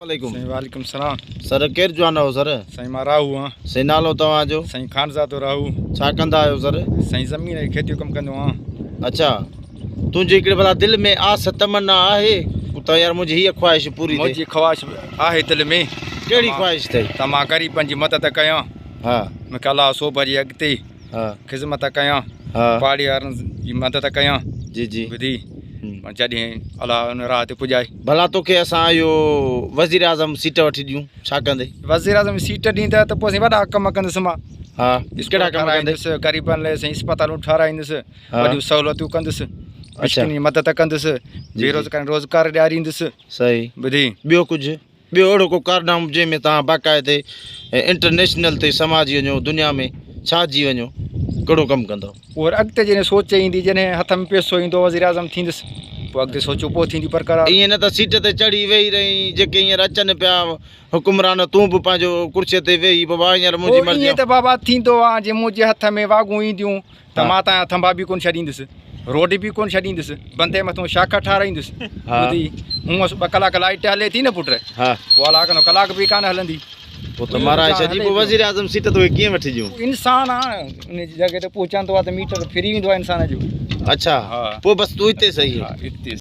वालेकुम वालेकुम सलाम। सर केरु जवान हो सर? साईं मां राहू हाँ। सही नालो तव्हांजो? साईं खानज़ादो राहू। छा कंदा आहियो सर? साईं ज़मीन जी खेती कम कंदो हाँ। अच्छा तुंहिंजी हिकिड़े भला दिलि में आस तमन्ना आहे त यार मुंहिंजी हीअ ख़्वाहिश पूरी मुंहिंजी थिए? ख़्वाहिश आहे दिलि में। कहिड़ी ख़्वाहिश अथई? त मां ग़रीबनि जी मदद कयां। हा मूंखे अलाह सोभ जी अॻिते हा ख़िदमत कयां। हा पहाड़ी वारनि जी मदद कयां। जी जी ॿुधी जॾहिं अलाह उन राह ते पुॼाए। भला तोखे असां इहो वज़ीर आज़म सीट वठी ॾियूं छा कंदे? वज़ीर आज़म सीट ॾींदा त पोइ साईं वॾा कम कंदुसि मां। हा कहिड़ा कम कंदे? ठाराईंदुसि ग़रीबनि लाइ साईं अस्पतालूं ठाराईंदुसि। हा। वॾियूं सहूलियतूं कंदुसि। मिस्किन जी मदद कंदुसि। बेरोज़गार रोज़गार ॾियारींदुसि। सही ॿुधी ॿियो कुझु ॿियो अहिड़ो को कारनामो जंहिंमें तव्हां बाक़ाइदे इंटरनेशनल ते समाजी वञो दुनिया में छा जी वञो कहिड़ो कमु कंदव? और अॻिते जॾहिं सोच ईंदी जॾहिं हथ में पैसो ईंदो वज़ीर आज़म थींदुसि पोइ अॻिते सोचो पोइ थींदी बरक़रार। ईअं न त सीट ते चढ़ी वेही रही जेके हींअर अचनि पिया हुकुमरान तूं बि पंहिंजो कुर्सीअ ते वेही बाबा हींअर मुंहिंजी मर्ज़ी ईअं त बाबा थींदो आहे जे मुंहिंजे हथ में वागूं ईंदियूं त हा। मां तव्हां थंभा बि कोन छॾींदुसि रोड बि कोन छॾींदुसि बंदे मथां शाखा ठाराईंदुसि। हा। ॿुधी हूअं 2 कलाक लाइट हले थी न पुट हा पोइ अलाह कंदो कलाक बि कान हलंदी। पोइ त महाराज सॼी पोइ वज़ीर आज़म सीट तोखे कीअं वठी ॾियूं? इंसान आहे उन जी जॻह ते पहुचंदो आहे त मीटर फ्री वेंदो आहे इंसान जो। अच्छा हा। पोइ बसि तूं हिते सही हा हिते